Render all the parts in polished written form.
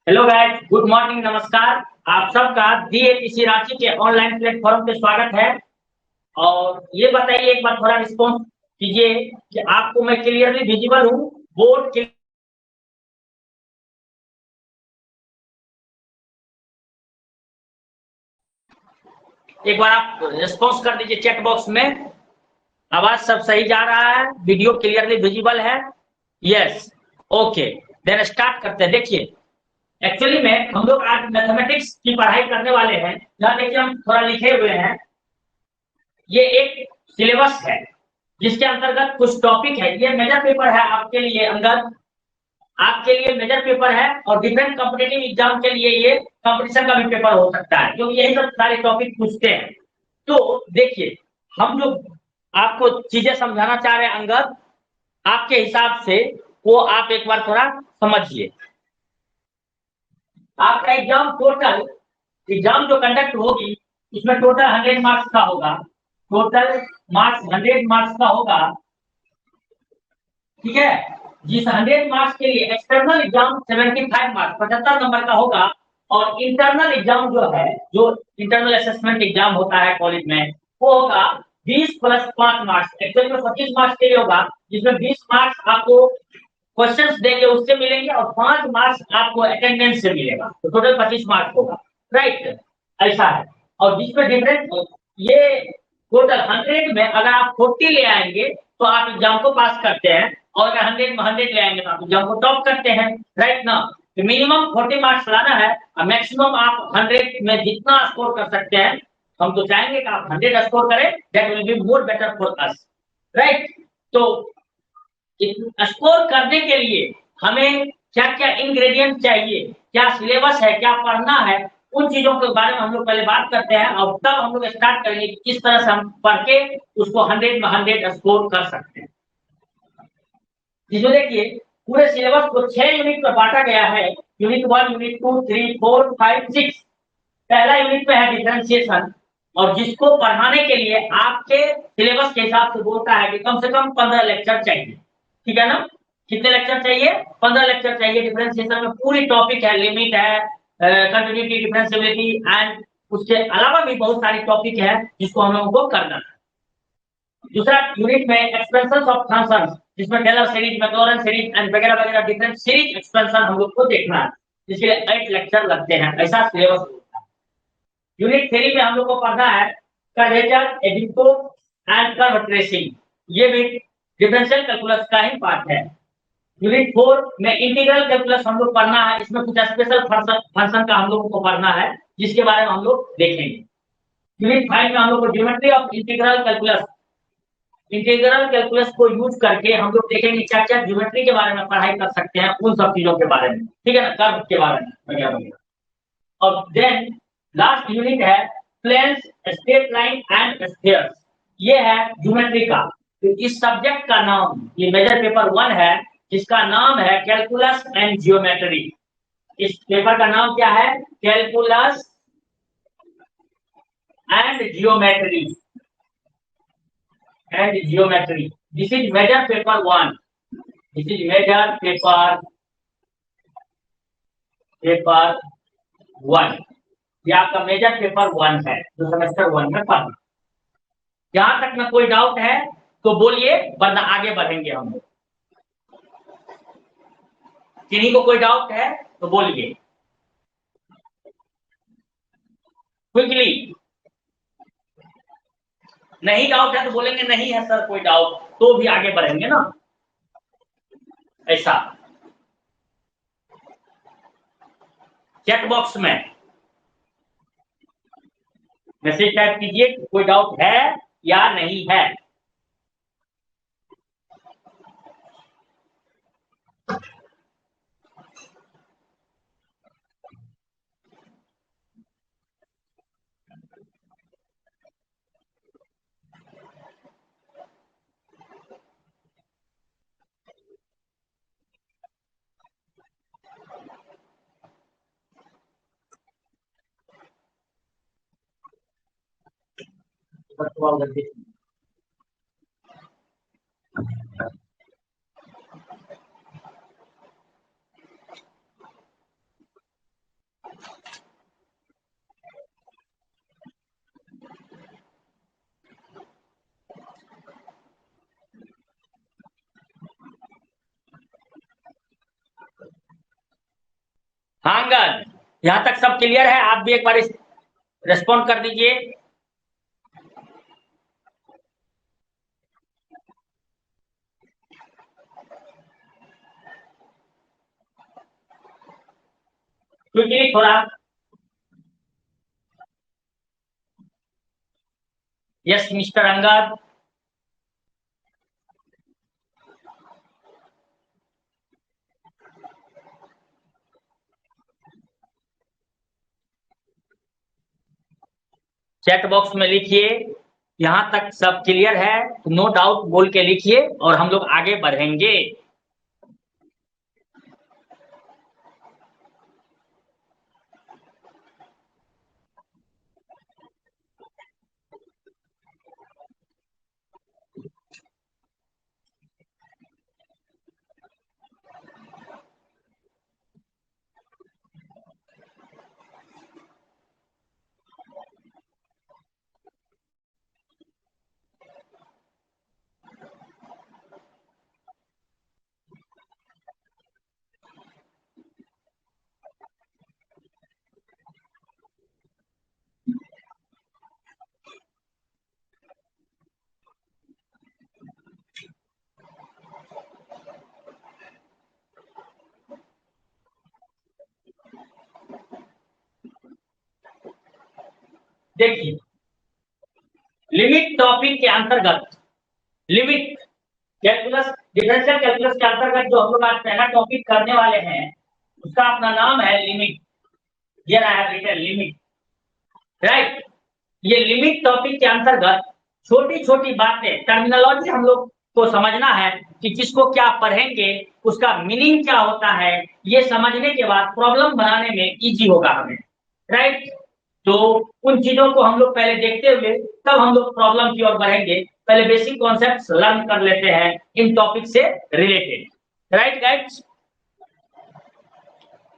Hello guys, good morning, नमस्कार। आप सबका डीएपीसी रांची के ऑनलाइन प्लेटफॉर्म पे स्वागत है। और ये बताइए, एक बार थोड़ा रिस्पॉन्स कीजिए कि आपको मैं क्लियरली विजिबल हूँ। बोर्ड के एक बार आप रिस्पॉन्स कर दीजिए चैट बॉक्स में। आवाज सब सही जा रहा है, वीडियो क्लियरली विजिबल है? Yes, okay. देन स्टार्ट करते हैं। देखिए, एक्चुअली में हम लोग आज मैथमेटिक्स की पढ़ाई करने वाले हैं। यहाँ देखिए, हम थोड़ा लिखे हुए हैं। ये एक सिलेबस है जिसके अंतर्गत कुछ टॉपिक है। ये मेजर पेपर है आपके लिए, अंगद आपके लिए मेजर पेपर है। और डिफरेंट कॉम्पिटेटिव एग्जाम के लिए ये कंपटीशन का भी पेपर हो सकता है, क्योंकि यही सब सारे टॉपिक पूछते हैं। तो देखिए, हम जो आपको चीजें समझाना चाह रहे हैं अंगद, आपके हिसाब से वो आप एक बार थोड़ा समझिए। आपका एग्जाम जो कंडक्ट होगी, उसमें टोटल 100 मार्क्स का होगा। टोटल मार्क्स 100 मार्क्स का होगा, ठीक है। जिस 100 मार्क्स के लिए एक्सटर्नल एग्जाम 75 मार्क्स 75 नंबर का होगा। और इंटरनल एग्जाम जो है, जो इंटरनल असेसमेंट एग्जाम होता है कॉलेज में, वो होगा 20 प्लस 5 मार्क्स। एक्चुअली में 25 मार्क्स के लिए होगा, जिसमें 20 मार्क्स आपको क्वेश्चंस देंगे उससे मिलेंगे, और 5 मार्क्स आपको अटेंडेंस से मिलेगा। तो टोटल 25 मार्क्स होगा, राइट? ऐसा है। और जिसमें डिफरेंस ये टोटल 100 में अगर आप 40 ले आएंगे तो आप एग्जाम को पास करते हैं, और अगर 100 में 100 ले आएंगे तो आप एग्जाम को टॉप करते हैं, राइट ना? तो मिनिमम 40 मार्क्स लाना है, और मैक्सिमम आप 100 में जितना स्कोर कर सकते हैं। हम तो चाहेंगे कि आप 100 स्कोर करें, that will be more better for us, right? तो स्कोर करने के लिए हमें क्या क्या इंग्रेडिएंट चाहिए, क्या सिलेबस है, क्या पढ़ना है, उन चीजों के बारे में हम लोग पहले बात करते हैं, और तब हम लोग स्टार्ट करेंगे कि किस तरह से हम पढ़ के उसको 100 में 100 स्कोर कर सकते हैं। जिसमें देखिए, पूरे सिलेबस को 6 यूनिट में बांटा गया है। Unit 1, unit 2, 3, 4, 5, 6। पहला यूनिट में है डिफरेंशिएशन, और जिसको पढ़ाने के लिए आपके सिलेबस के हिसाब से बोलता है कि कम से कम 15 लेक्चर चाहिए, ठीक है ना? कितने लेक्चर चाहिए? 15 लेक्चर चाहिए। डिफरेंशिएशन में पूरी टॉपिक है, लिमिट है, कंटिन्यूटी, डिफरेंशिएबिलिटी, एंड उसके अलावा भी बहुत सारी टॉपिक है जिसको हम लोगों को करना है। दूसरा यूनिट में एक्सपेंशन ऑफ फंक्शंस, जिसमें टेलर सीरीज, मैक्लॉरेन सीरीज एंड वगैरह वगैरह डिफरेंट सीरीज एक्सपेंशन हम लोग को देखना है, जिसके लिए 8 लेक्चर लगते हैं। ऐसा सिलेबस होता है। यूनिट 3 में हम लोग को पढ़ना है कर्वेचर, एडिटो एंड कर्व ट्रेसिंग। ये भी डिफरेंशियल कैलकुलस का ही पार्ट है। यूनिट 4 में इंटीग्रल कैलकुलस हम लोग पढ़ना है। इसमें कुछ स्पेशल फंक्शन का हम लोगों को पढ़ना है, जिसके बारे में हम लोग देखेंगे। यूनिट 5 में हम लोग को ज्योमेट्री ऑफ इंटीग्रल कैलकुलस को यूज करके हम लोग देखेंगे क्या क्या ज्योमेट्री के बारे में पढ़ाई कर सकते हैं, उन सब चीजों के बारे में, ठीक है ना? कर्व के बारे में वगैरह वगैरह। और देन लास्ट यूनिट है planes, straight line and spheres. ये है ज्योमेट्री का। तो इस सब्जेक्ट का नाम, ये मेजर पेपर 1 है, जिसका नाम है कैलकुलस एंड जियोमेट्री। इस पेपर का नाम क्या है? Calculus and geometry. This is major paper 1. This is major paper 1. ये आपका मेजर पेपर 1 है, जो सेमेस्टर 1 में पढ़ना। जहां तक में कोई डाउट है तो बोलिए, वरना आगे बढ़ेंगे हम लोग। किन्हीं को कोई डाउट है तो बोलिए क्विकली। नहीं डाउट है तो बोलेंगे नहीं है सर कोई डाउट, तो भी आगे बढ़ेंगे ना, ऐसा। चैट बॉक्स में मैसेज टाइप कीजिए, कोई डाउट है या नहीं है। हाँ अंगद, यहाँ तक सब क्लियर है? आप भी एक बार रेस्पॉन्ड कर दीजिए। क्योंकि थोड़ा yes mister Angad. Chat box में लिखिए, यहाँ तक सब क्लियर है, नो डाउट बोल के लिखिए और हम लोग आगे बढ़ेंगे। देखिए, लिमिट टॉपिक के अंतर्गत, लिमिट कैलकुलस, डिफरेंशियल कैलकुलस के अंतर्गत जो हम लोग आज पहला टॉपिक करने वाले हैं, उसका अपना नाम है लिमिट। ये रहा है रिटर्न लिमिट, राइट। ये लिमिट टॉपिक के अंतर्गत छोटी छोटी बातें, टर्मिनोलॉजी हम लोग को समझना है कि किसको क्या पढ़ेंगे, उसका मीनिंग क्या होता है, ये समझने के बाद प्रॉब्लम बनाने में इजी होगा हमें, राइट। तो उन चीजों को हम लोग पहले देखते हुए तब हम लोग प्रॉब्लम की ओर बढ़ेंगे। पहले बेसिक कॉन्सेप्ट्स लर्न कर लेते हैं इन टॉपिक से रिलेटेड, राइट गाइड्स।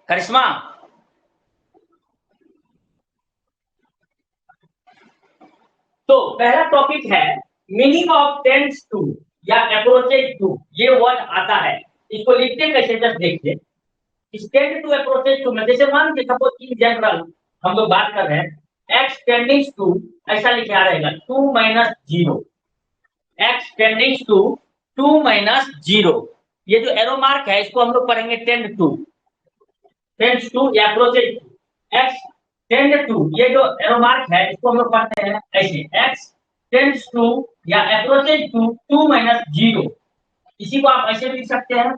करिश्मा, तो पहला टॉपिक है मीनिंग ऑफ टेंड्स टू या अप्रोचेज टू। ये वर्ड आता है, इसको लिखते कैसे जस्ट देखिए। टेंड टू अप्रोचेज टू में जैसे मान के सपोज इन जनरल हम लोग बात कर रहे हैं, एक्स टेंडिंग टू, ऐसा लिखा रहेगा 2 minus 0, x tending to 2 minus 0। ये जो एरो मार्क है इसको हम लोग पढ़ेंगे टेंड टू, टेंड्स टू या approaches to. X tend to, ये जो एरो मार्क है इसको हम लोग पढ़ते हैं ऐसे, एक्स टेंड्स टू या अप्रोचेज टू 2 माइनस 0। इसी को आप ऐसे लिख सकते हैं,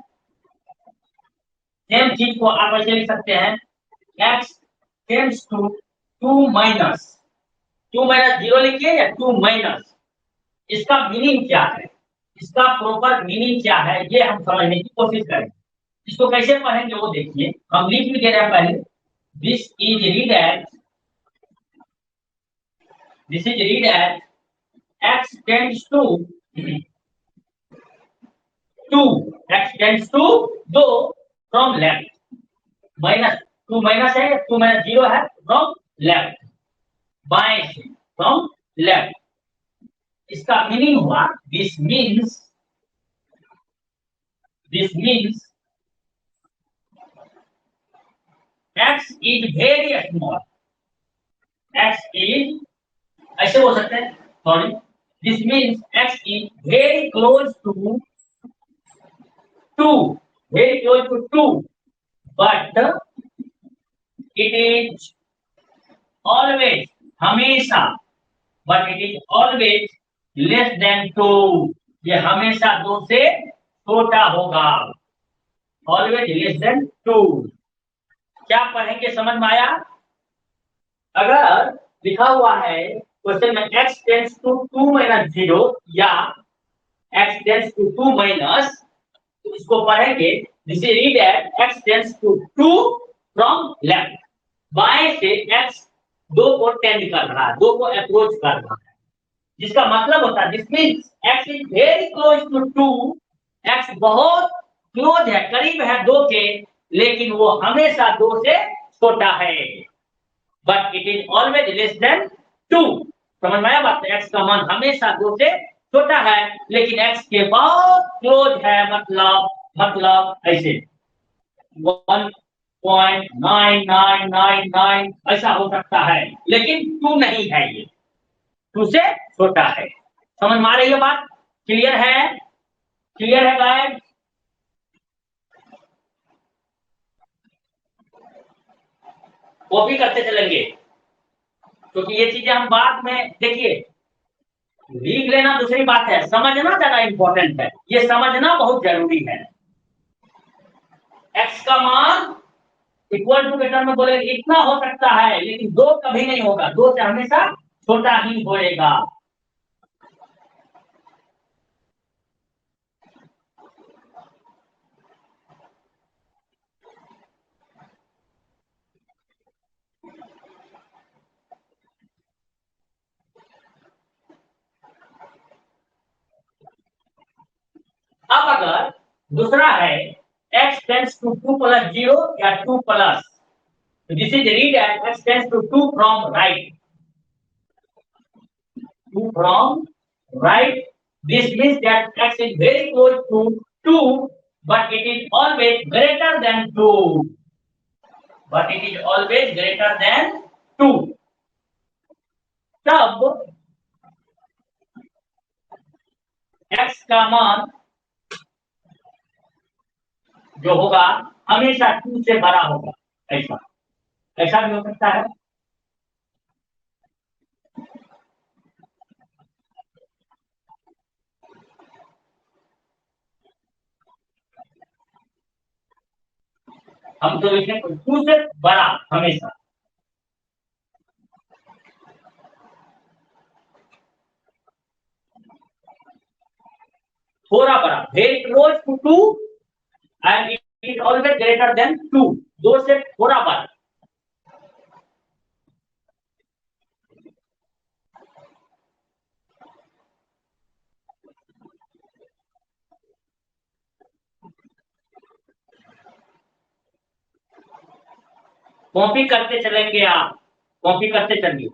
सेम चीज को आप ऐसे लिख सकते हैं, एक्स टेंड्स टू 2 माइनस 0 लिखिए या 2 माइनस। इसका मीनिंग क्या है, इसका प्रॉपर मीनिंग क्या है, ये हम समझने की कोशिश करेंगे। इसको कैसे पढ़ेंगे वो देखिए, हम लिख भी दे रहे हैं पहले, this is read as, this is read as x tends to 2, x tends to 2 from left, minus 2 minus है, 2 माइनस 0 है, from left, बाएं से, from left। इसका मीनिंग हुआ this means x is very small, x is, ऐसे हो सकते हैं, sorry, this means x is very close to 2, very close to 2, but it is always, हमेशा, but it is always less than 2, ये हमेशा 2 से छोटा होगा, always less than 2। क्या पढ़ेंगे, समझ में आया? अगर लिखा हुआ है क्वेश्चन में x टेंड्स टू 2 माइनस 0 या x टेंड्स टू 2 माइनस, तो इसको पढ़ेंगे this is read at x tends to 2 from left, बाएं से x 2 को टेंड कर रहा है, 2 को अप्रोच कर रहा है, जिसका मतलब होता है this means x is very close to 2, x बहुत क्लोज है, करीब है 2 के, लेकिन वो हमेशा 2 से छोटा है, but it is always less than 2। समझ में आया बात? x का मान हमेशा 2 से छोटा है, लेकिन x के बहुत क्लोज है, मतलब ऐसे 1 0.9999 ऐसा हो सकता है, लेकिन 2 नहीं है, ये 2 से छोटा है। समझ में आ रही है बात? क्लियर है? क्लियर है गाइस? कॉपी करते चलेंगे, क्योंकि ये चीजें हम बाद में देखिए, लिख लेना दूसरी बात है, समझना ज्यादा इंपॉर्टेंट है, ये समझना बहुत जरूरी है। एक्स का मान इक्वल टू के टर्म में बोले इतना हो सकता है, लेकिन 2 कभी नहीं होगा, 2 से हमेशा छोटा ही होएगा। अब अगर दूसरा है x टेंड्स टू 2 प्लस 0 या 2 plus, this is read as x tends to 2 from right, 2 from right, this means that x is very close to 2, but it is always greater than 2, but it is always greater than 2। तब x का मान जो होगा हमेशा 2 से बड़ा होगा, ऐसा ऐसा भी हो सकता है। हम तो लिखें 2 से बड़ा हमेशा, थोड़ा बड़ा, very close to 2 and it is always greater than 2, 2 से थोड़ा बड़ा। कॉपी करते चलेंगे, आप कॉपी करते चलिए।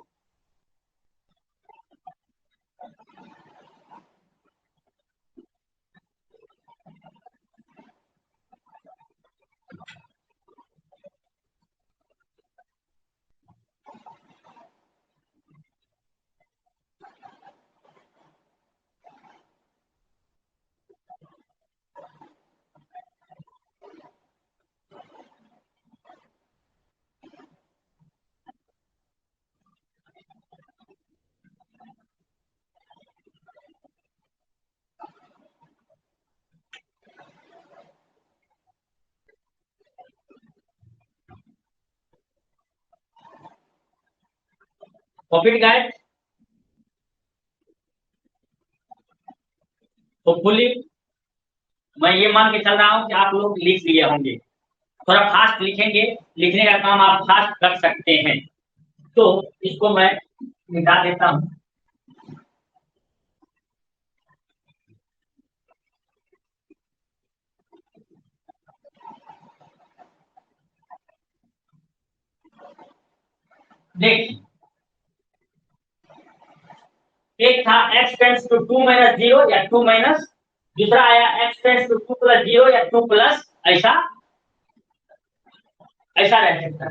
कॉपी गाइड होपफुली मैं ये मान के चल रहा हूं कि आप लोग लिख लिए होंगे, थोड़ा फास्ट लिखेंगे, लिखने का काम आप फास्ट कर सकते हैं। तो इसको मैं मिटा देता हूं। देखिए, एक था x टेंड्स टू 2 माइनस 0 या 2 माइनस, दूसरा आया x टेंड्स टू 2 प्लस 0 या 2 प्लस, ऐसा ऐसा रह सकता है।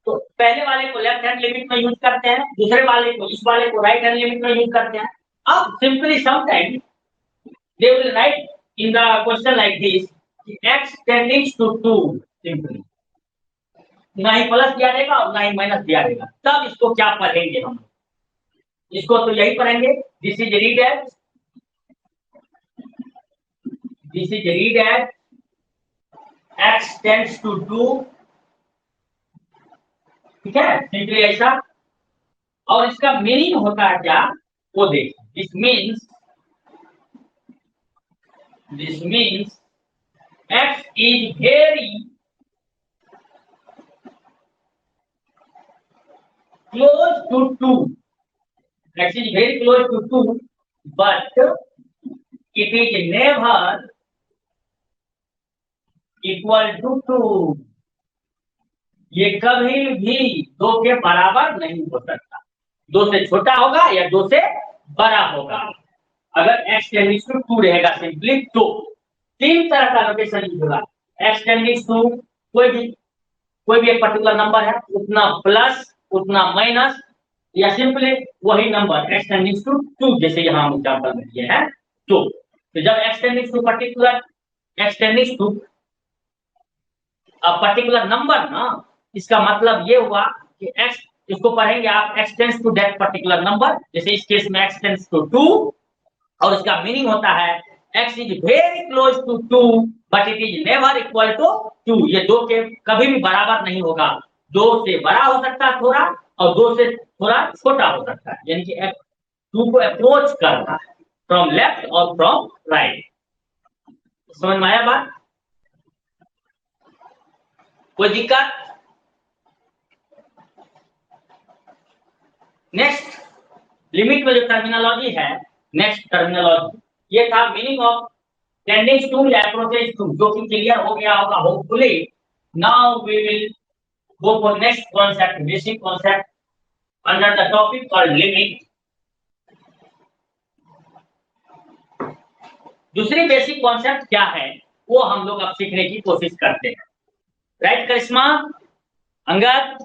तो पहले वाले को लेफ्ट हैंड लिमिट में यूज करते हैं, दूसरे वाले को, इस वाले को राइट हैंड लिमिट में यूज करते हैं। अब simply sometime they will write in the question like this x tending to 2, simply ना ही प्लस दिया जाएगा और ना ही माइनस दिया जाएगा। तब इसको क्या पढ़ेंगे हम? इसको तो यही पढ़ेंगे, this is read as, this is read as x tends to 2, ठीक है, सिंपली ऐसा। और इसका मीनिंग होता है क्या, वो देखिए, this means x is very close to 2, x is very close to 2, but it is never equal to 2, ये कभी भी 2 के बराबर नहीं हो सकता, 2 से छोटा होगा या 2 से बड़ा होगा। अगर x टेंडिंग टू 2 रहेगा सिंपली, तो 3 तरह का नोटेशन यूज होगा। x टेंडिंग टू कोई भी कोई भी एक पर्टिकुलर नंबर है, उतना प्लस, उतना माइनस, या सिंपली वही नंबर x टेंडिंग टू 2, जैसे यहाँ हम एग्जांपल में दिए हैं 2। तो जब x tending to particular, x tending to particular number ना, इसका मतलब ये हुआ कि x, इसको पढ़ेंगे आप x tends to that particular number, जैसे इस केस में x टेंड्स टू 2, और इसका मीनिंग होता है x is very close to 2 but it is never equal to 2। ये दो के कभी भी बराबर नहीं होगा, दो से बड़ा हो सकता है थोड़ा, और दो से थोड़ा छोटा हो सकता है, यानी कि 2 को अप्रोच करना है फ्रॉम लेफ्ट और फ्रॉम राइट। समझ में आया बात? कोई दिक्कत? नेक्स्ट लिमिट में जो टर्मिनोलॉजी है, नेक्स्ट टर्मिनोलॉजी ये था मीनिंग ऑफ टेंडिंग टू या अप्रोचेस टू, जो कि क्लियर हो गया होगा hopefully. Now we will go for next concept, basic concept under the topic called limit. दूसरी बेसिक कॉन्सेप्ट क्या है वो हम लोग अब सीखने की कोशिश करते हैं। राइट करिश्मा, अंगद?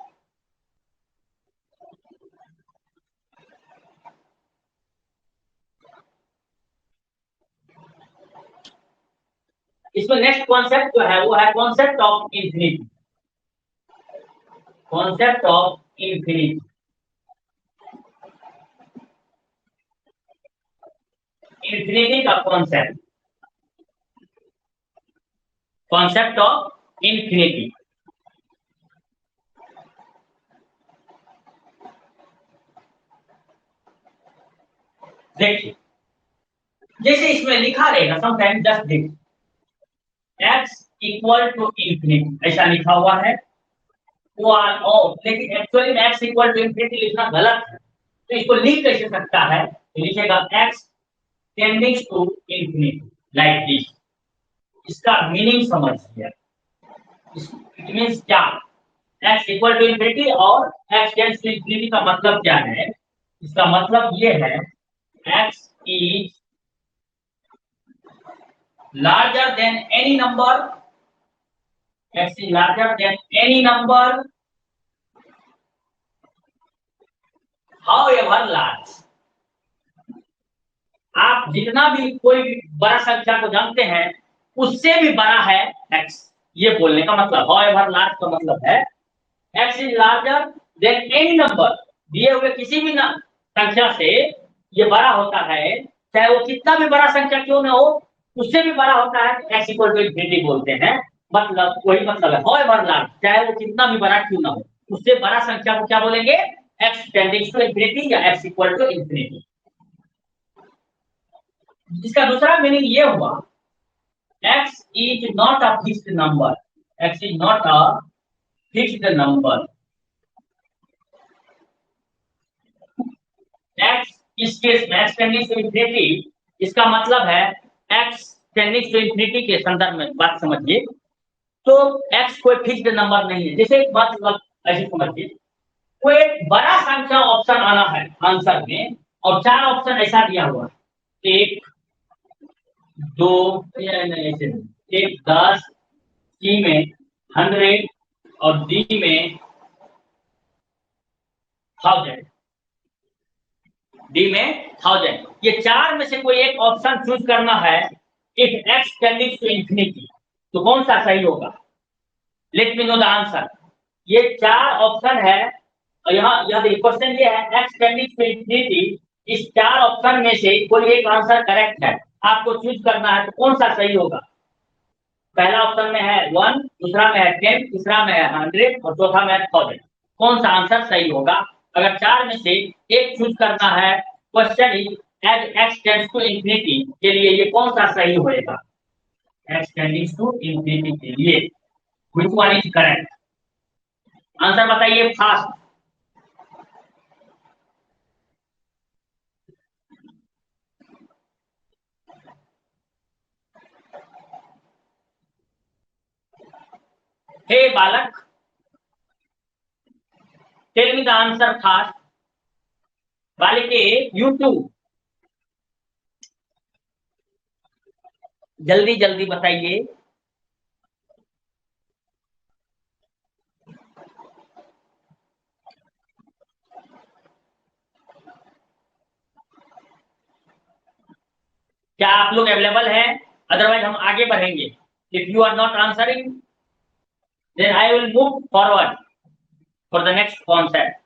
इसमें नेक्स्ट कॉन्सेप्ट जो है वो है concept of infinity. Concept of infinity, infinity का कॉन्सेप्ट, कॉन्सेप्ट ऑफ इंफिनिटी। देखिए जैसे इसमें लिखा रहेगा समटाइम, जस्ट देखिए x इक्वल टू इंफिनिटी ऐसा लिखा हुआ है, वो लेकिन एक्चुअली में x इक्वल टू इंफिनिटी लिखना गलत है, तो इसको लिख कैसे सकता है? तो लिखेगा x tending to infinity like this. इसका मीनिंग समझिए, इट मींस क्या? x इक्वल टू इंफिनिटी और x टेंड्स टू इंफिनिटी का मतलब क्या है? इसका मतलब ये है x is larger than any number, x is larger than any number however large। आप जितना भी कोई भी बड़ा संख्या को जानते हैं उससे भी बड़ा है x, ये बोलने का मतलब however large का मतलब है x is larger than any number, दिए हुए किसी भी संख्या से ये बड़ा होता है, चाहे वो कितना भी बड़ा संख्या क्यों ना हो, उससे भी बड़ा होता है, x इक्वल टू इंफिनिटी बोलते हैं। मतलब वही मतलब है however large, चाहे वो कितना भी बड़ा क्यों ना हो, उससे बड़ा संख्या को क्या बोलेंगे? x टेंडिंग टू इंफिनिटी या x इक्वल टू इंफिनिटी। इसका दूसरा मीनिंग ये हुआ x is not a fixed number, x is not a fixed number, x इस केस में x टेंडिंग टू इंफिनिटी, इसका मतलब है x टेंडिंग टू इंफिनिटी के संदर्भ में बात समझिए, तो x कोई फिक्स्ड नंबर नहीं है। जैसे एक बात ऐसे समझिए, कोई एक बड़ा संख्या ऑप्शन आना है आंसर में और चार ऑप्शन ऐसा दिया हुआ है, 1 2 ऐसे 1 10, सी में 100 और डी में 1000, डी में 1000। ये चार में से कोई एक ऑप्शन चूज करना है if x tending to infinity, तो कौन सा सही होगा? Let me know the answer. ये चार ऑप्शन है और यहाँ यह क्वेश्चन ये है x टेंडिंग टू इंफिनिटी, इस चार ऑप्शन में से कोई एक आंसर करेक्ट है, आपको चूज करना है, तो कौन सा सही होगा? पहला ऑप्शन में है 1, दूसरा में है 10, तीसरा में है 100 और चौथा में है 1000। कौन सा आंसर सही होगा? अगर चार में से एक चूज करना है, question is as x tends to infinity के लिए ये कौन सा सही होएगा? x टेंडिंग टू इंफिनिटी के लिए which one is correct? Answer बताइए फास्ट। हे बालक, tell me the answer fast. बालिके यू टू, जल्दी जल्दी बताइए। क्या आप लोग अवेलेबल हैं? अदरवाइज हम आगे बढ़ेंगे। If you are not answering then I will move forward for the next concept.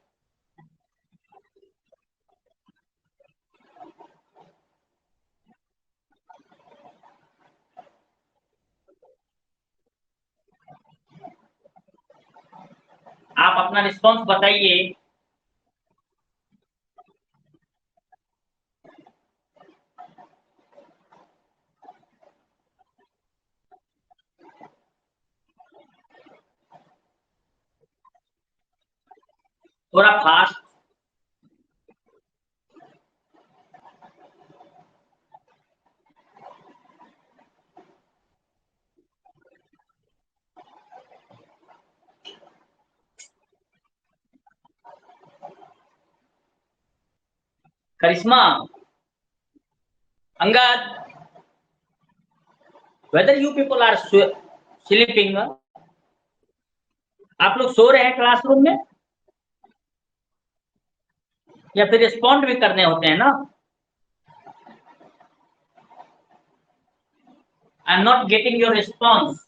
आप अपना रिस्पॉन्स बताइए। थोड़ा fast. Karishma, Angad, whether you people are sleeping, आप लोग सो रहे हैं क्लासरूम में या फिर रिस्पॉन्ड भी करने होते हैं ना? I am not getting your response.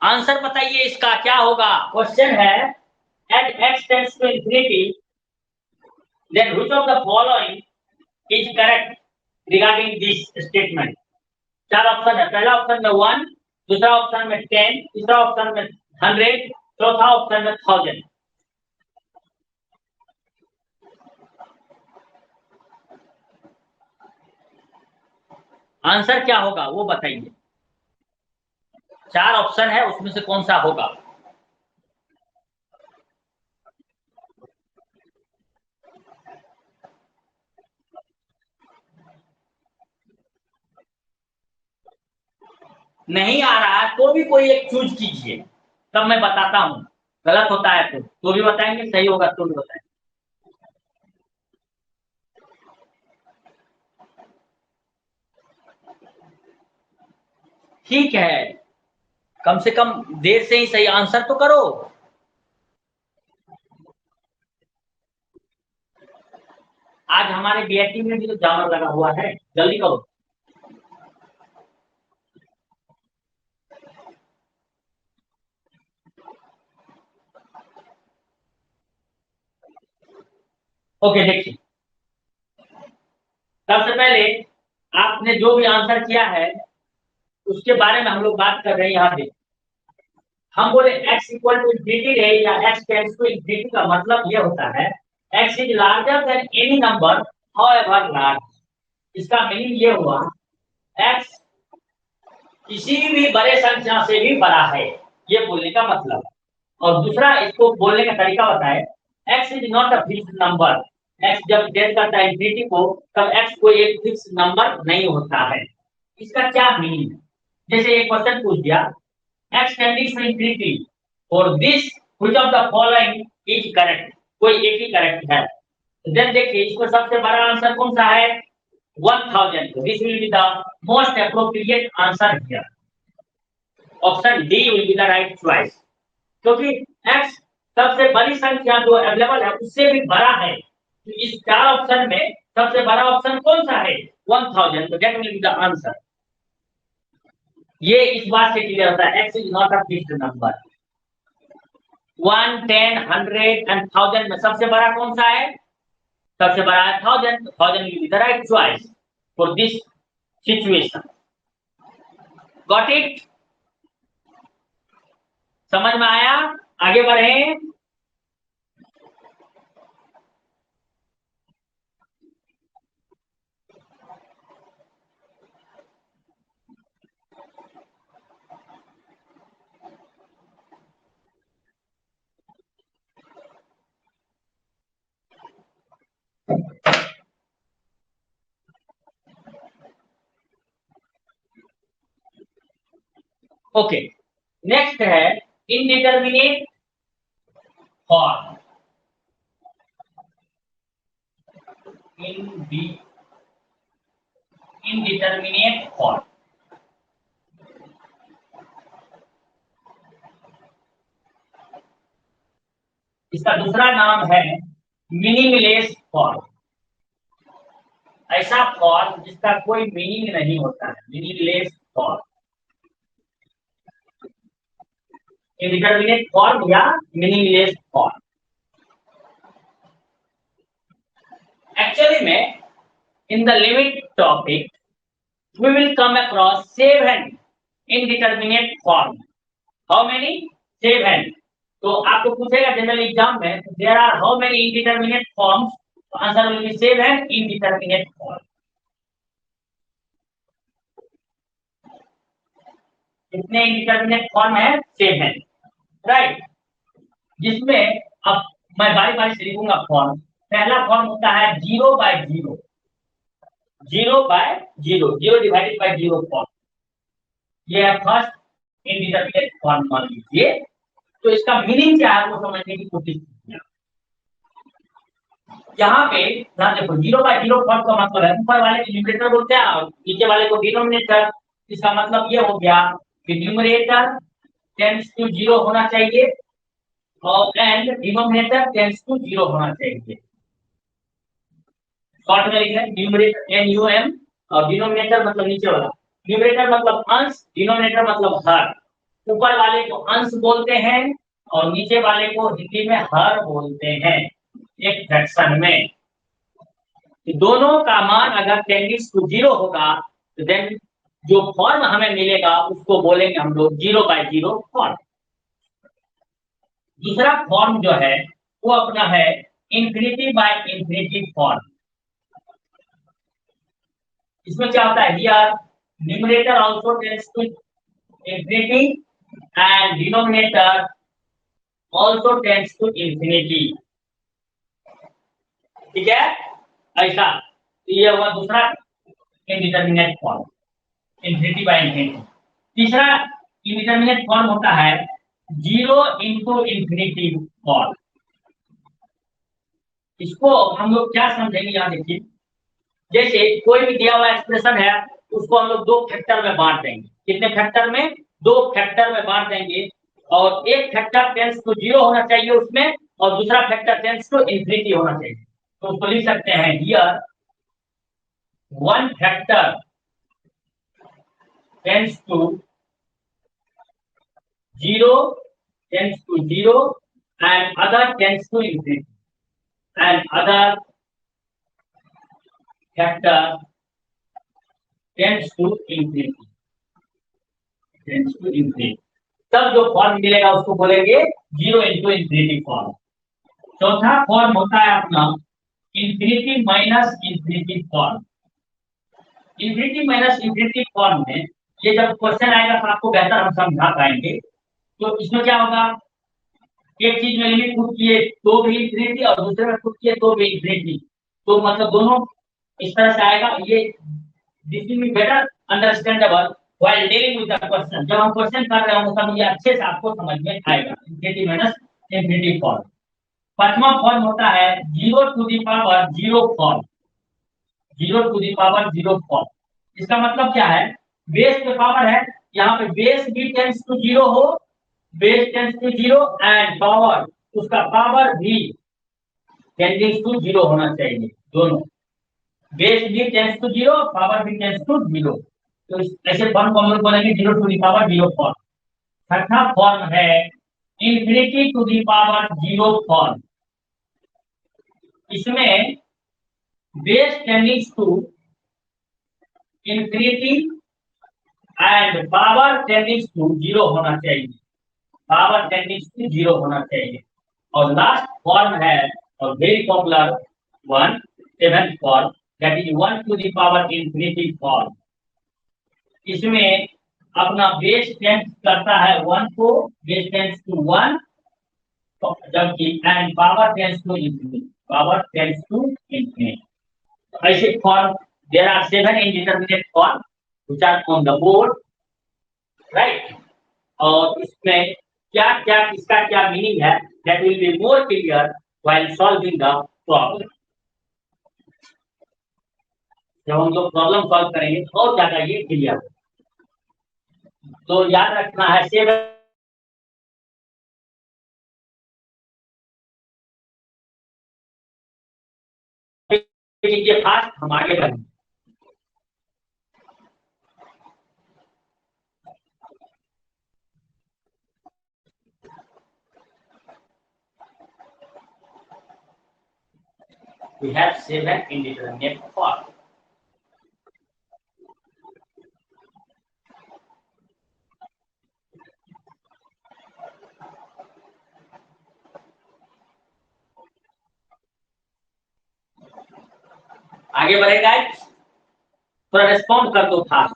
Answer बताइए इसका क्या होगा। क्वेश्चन है at x tends to infinity then which of the following is correct regarding this statement. चार ऑप्शन है। पहला ऑप्शन में 1, दूसरा ऑप्शन में 10, तीसरा ऑप्शन में 100, चौथा ऑप्शन में 1000। आंसर क्या होगा वो बताइए। चार ऑप्शन है उसमें से कौन सा होगा। नहीं आ रहा है तो भी कोई एक चूज कीजिए, तब मैं बताता हूं। गलत होता है तो भी बताएंगे, सही होगा तो भी बताएंगे। ठीक है, कम से कम देर से ही सही आंसर तो करो। आज हमारे बीएससी में भी तो जामर लगा हुआ है, जल्दी करो। ओके देखिए, सबसे पहले आपने जो भी आंसर किया है उसके बारे में हम लोग बात कर रहे हैं। यहाँ पे हम बोले x इक्वल टू इंफिनिटी रहे या x टेंड्स टू इंफिनिटी का मतलब ये होता है x is larger than any number however large. इसका मीनिंग ये हुआ x किसी भी बड़े संख्या से भी बड़ा है, ये बोलने का मतलब। और दूसरा इसको बोलने का तरीका होता है x is not a fixed number. x जब डेट करता है इंफिनिटी को तब x कोई एक फिक्स नंबर नहीं होता है। इसका क्या मीनिंग है? जैसे एक क्वेश्चन पूछ दिया x tending to infinity for this which of the following is correct, कोई एक ही करेक्ट है। देन देखिए इसको सबसे बड़ा आंसर कौन सा है 1000। This will be the most appropriate answer here. Option D will be the right choice, क्योंकि x सबसे बड़ी संख्या जो अवेलेबल है उससे भी बड़ा है। तो इस चार ऑप्शन में सबसे बड़ा ऑप्शन कौन सा है 1000, तो that will be the answer. ये इस बात से क्लियर होता है x is not a fixed number. 1, 10, 100 and 1000 में सबसे बड़ा कौन सा है? सबसे बड़ा है 1000। 1000 will be the right choice for this situation. Got it? समझ में आया? आगे बढ़े। ओके, नेक्स्ट है इनडिटरमिनेट फॉर्म। इनडिटरमिनेट फॉर्म इसका दूसरा नाम है मीनिंगलेस फॉर्म। ऐसा फॉर्म जिसका कोई मीनिंग नहीं होता है, मीनिंगलेस फॉर्म, इंडिटरमिनेट फॉर्म या मीनिंगलेस फॉर्म। एक्चुअली में in the limit topic we will come across 7 indeterminate form. How many? 7. तो आपको पूछेगा जनरल एग्जाम में there are how many indeterminate forms? तो answer will be 7 indeterminate form. कितने indeterminate form है? 7, right. जिसमें अब मैं बारी बारी से लिखूंगा फॉर्म। पहला फॉर्म होता है 0/0, 0/0, 0 डिवाइडेड बाय 0 फॉर्म। ये है फर्स्ट इंडिटरमिनेट फॉर्म मान लीजिए। तो इसका मीनिंग क्या है वो समझने की कोशिश कीजिए। यहाँ पे ध्यान देखो 0/0 फॉर्म का मतलब है ऊपर वाले को न्यूमरेटर बोलते हैं और नीचे वाले को डिनोमिनेटर। इसका मतलब ये हो गया कि न्यूमरेटर टेंड्स टू 0 होना चाहिए और एंड डिनोमिनेटर टेंड्स टू 0 होना चाहिए। शॉर्ट में लिखें न्यूमरेटर NUM और डिनोमिनेटर मतलब नीचे वाला। न्यूमरेटर मतलब अंश, डिनोमिनेटर मतलब हर। ऊपर वाले को अंश बोलते हैं और नीचे वाले को हिंदी में हर बोलते हैं एक फ्रैक्शन में। दोनों का मान अगर टेंडिंग्स टू 0 होगा तो देन जो फॉर्म हमें मिलेगा उसको बोलेंगे हम लोग 0/0 फॉर्म। दूसरा फॉर्म जो है वो अपना है इंफिनिटी/इंफिनिटी फॉर्म। इसमें क्या होता है here numerator also tends to infinity and denominator also tends to infinity. ठीक है, ऐसा ये हुआ दूसरा इंडिटरमिनेट फॉर्म, इंफिनिटी/इंफिनिटी। तीसरा इंडिटरमिनेट फॉर्म होता है 0/इंफिनिटी फॉर्म। इसको हम लोग क्या समझेंगे, यहाँ देखिए जैसे कोई भी दिया हुआ एक्सप्रेशन है उसको हम लोग 2 फैक्टर में बांट देंगे। कितने फैक्टर में? 2 फैक्टर में बांट देंगे और एक फैक्टर टेंड्स टू 0 होना चाहिए उसमें और दूसरा फैक्टर टेंड्स टू इंफिनिटी होना चाहिए। तो उसको लिख सकते हैं here 1 factor tends to 0 tends to 0 and other tends to infinity and other factor tends to infinity, tends to infinity। तब जो फॉर्म मिलेगा उसको बोलेंगे 0/इंफिनिटी फॉर्म। चौथा फॉर्म होता है अपना इंफिनिटी/इंफिनिटी फॉर्म। इंफिनिटी/इंफिनिटी फॉर्म में ये जब क्वेश्चन आएगा तो आपको बेहतर हम समझा पाएंगे। तो इसमें क्या होगा, एक चीज में लिमिट पुट किए तो भी इंफिनिटी और दूसरे में पुट किए तो भी इंफिनिटी। तो मतलब दोनों इस तरह से आएगा। ये this will be better understandable while dealing with the question. जब हम क्वेश्चन कर रहे होंगे तब ये अच्छे से आपको समझ में आएगा इंफिनिटी/इंफिनिटी फॉर्म। पांचवा फॉर्म होता है 0 फॉर्म, 0 फॉर्म। इसका मतलब क्या है, बेस पे पावर है, यहाँ पे बेस भी टेंड्स टू 0 हो, base tends to 0 and power उसका पावर भी टेंडिंग टू 0 होना चाहिए। दोनों बेस भी टेंड्स टू 0 पावर भी टेंड्स टू 0। तो ऐसे फॉर्म को हम लोग बोलेंगे 0 फॉर्म। छठा फॉर्म है इंफिनिटी/0 फॉर्म। इसमें base tending to infinity and power tending to 0 होना चाहिए, पावर टेंडिंग टू 0 होना चाहिए। और लास्ट फॉर्म है और very popular one, 7th form, that is 1 form. इसमें अपना बेस टेंस करता है 1 को, बेस टेंस टू 1, जबकि and power tends to infinity, power tends to infinity. ऐसे form there are 7 indeterminate form which are on the board, right. और इसमें क्या क्या इसका क्या मीनिंग है that will be more clear while solving the problem. जब हम लोग प्रॉब्लम सॉल्व करेंगे और ज्यादा ये क्लियर। तो याद रखना है 7 कीजिए फास्ट, हम आगे बढ़ें। We have 7 indeterminate form. आगे बढ़ेगा, थोड़ा रिस्पॉन्ड कर दो फास्ट।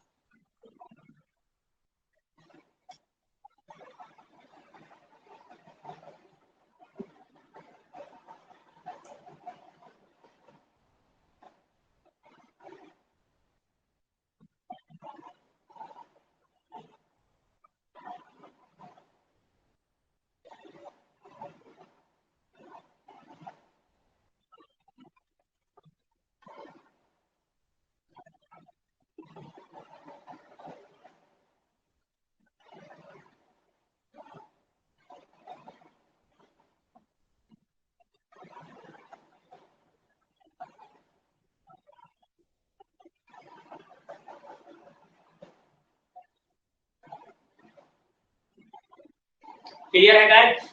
क्लियर है गाइस?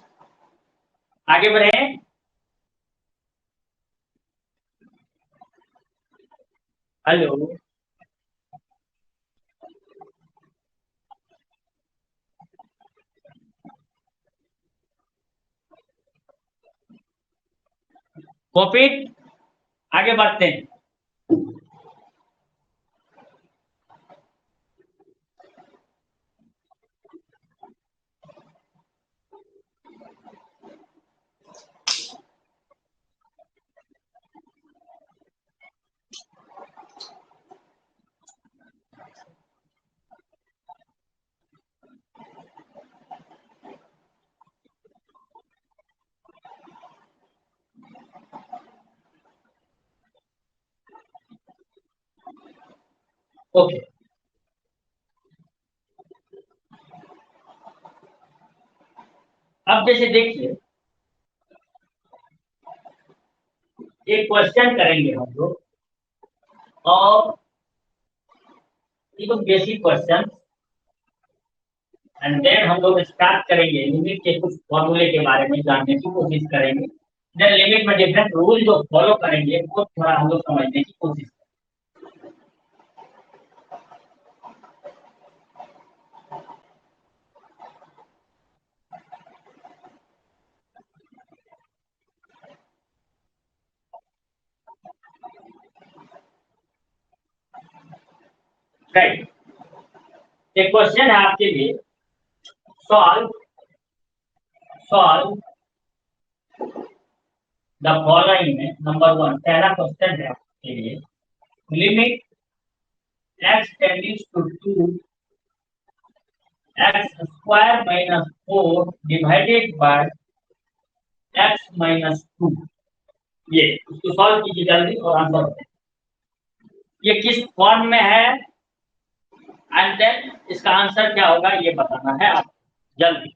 आगे बढ़े। हेलो, कॉपी, आगे बढ़ते हैं। ओके, अब जैसे देखिए, एक क्वेश्चन करेंगे हम लोग, और ये तो बेसिक क्वेश्चन, एंड देन हम लोग स्टार्ट करेंगे लिमिट के कुछ फॉर्मूले के बारे में जानने की कोशिश करेंगे। देन लिमिट में डिफरेंट रूल जो फॉलो करेंगे वो थोड़ा हम लोग समझने की कोशिश करेंगे। एक क्वेश्चन है आपके लिए, सॉल्व सॉल्व द फॉलोइंग में नंबर 1 पहला क्वेश्चन है आपके लिए, limit x tending to 2 x square minus 4 divided by x minus 2। ये इसको सॉल्व कीजिए जल्दी और आंसर दें। ये किस फॉर्म में है एंड देन इसका आंसर क्या होगा ये बताना है आप जल्दी।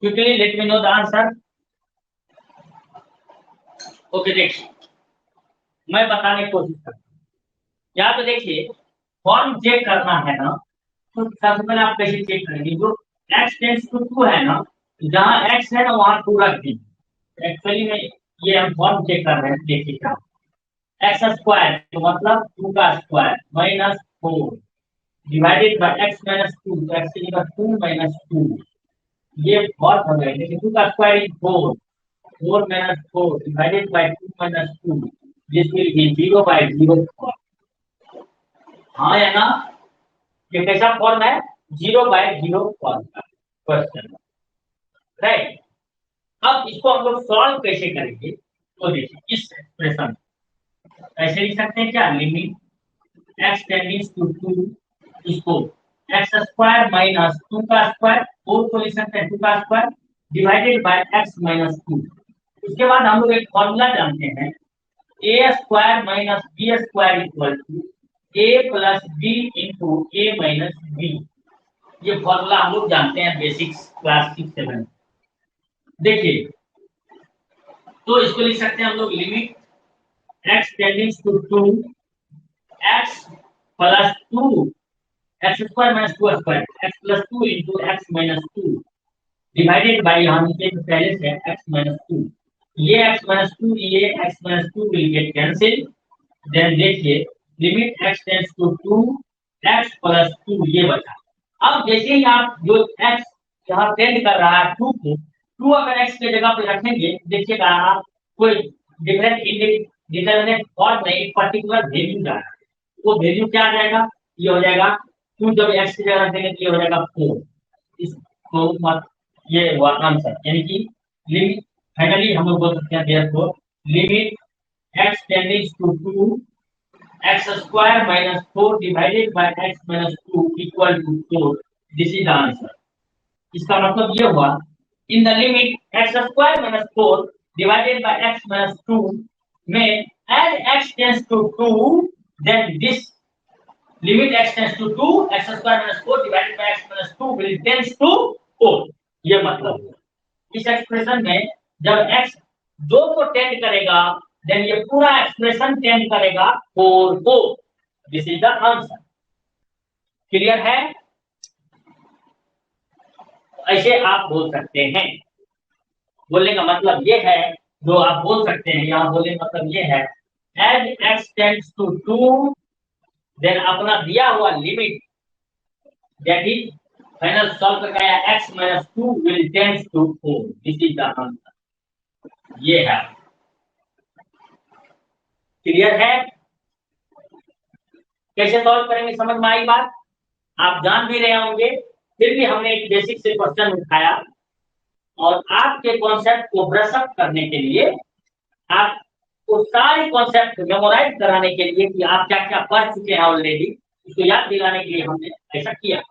Quickly let me know the answer. Okay, देखिए मैं बताने की कोशिश करता हूँ। यहाँ तो देखिए फॉर्म चेक करना है ना, तो सबसे पहले आप कैसे चेक करेंगे, जो x टेंस टू 2 है ना, जहाँ x है ना वहाँ 2 रख दी। एक्चुअली में ये हम फॉर्म चेक कर रहे हैं, देखिएगा। एक्स स्क्वायर तो मतलब 2 का square minus 4 divided by x minus 2, तो x की जगह 2 माइनस 2, ये बहुत हो गया। देखिए 2 का square is 4, 4 minus 4 divided by 2 minus 2, this will be 0 by 0। हाँ या ना? ये कैसा फॉर्म है? 0 बाय 0 फॉर्म का क्वेश्चन, राइट। अब इसको हम लोग सॉल्व कैसे करेंगे, तो देखिए इस एक्सप्रेशन ऐसे लिख सकते हैं क्या, लिमिट x टेंडिंग टू 2, इसको एक्स स्क्वायर माइनस 2 का स्क्वायर, 4 को लिख सकते हैं 2 का square divided by x minus 2। उसके बाद हम लोग एक फॉर्मूला जानते हैं, a square minus b square equal to a plus b into a minus b. ये फॉर्मूला हम लोग जानते हैं बेसिक्स क्लास 6-7। देखिए तो इसको लिख सकते हैं हम लोग, limit x tending to 2 x plus 2 x square minus 2 square x plus 2 into x minus 2 divided by, यहाँ नीचे जो पहले से x माइनस 2, ये x माइनस 2 ये x minus 2 will get cancel. Then देखिए limit x tends to 2 x plus 2, ये बचा। अब जैसे ही आप जो x यहाँ टेंड कर रहा है 2 को, 2 अगर x की जगह पे रखेंगे, देखिएगा आप कोई डिफरेंट इंडिटरमिनेट फॉर्म में एक पर्टिकुलर वैल्यू जा रहा है, वो वैल्यू क्या आ जाएगा, ये हो जाएगा 2, जब x की जगह रखेंगे तो ये हो जाएगा 4। इसको मत, ये हुआ आंसर, यानी कि लिमिट, फाइनली हम लोग बोल सकते हैं therefore limit x tending to 2 x square minus 4 divided by x minus 2 equal to 4, this is the answer. इसका मतलब ये हुआ, in the limit x square minus 4 divided by x minus 2 में as x tends to 2, then this limit x tends to 2 x square minus 4 divided by x minus 2 will tends to 4। ये मतलब हुआ इस expression में जब x 2 को tend करेगा, then ये पूरा एक्सप्रेशन टेंड करेगा 4 को। This is the answer. Clear है? ऐसे आप बोल सकते हैं। बोलने का मतलब ये है, जो आप बोल सकते हैं यहाँ बोलने का मतलब ये है, as x tends to 2, then अपना दिया हुआ limit that is final solve करके आया x minus 2 will tends to 4, this is the answer. ये है। क्लियर है? कैसे सॉल्व करेंगे समझ में आई बात? आप जान भी रहे होंगे, फिर भी हमने एक बेसिक से क्वेश्चन उठाया और आपके कॉन्सेप्ट को ब्रश अप करने के लिए, आपको सारे कॉन्सेप्ट मेमोराइज कराने के लिए कि आप क्या क्या पढ़ चुके हैं ऑलरेडी, उसको याद दिलाने के लिए हमने ऐसा किया।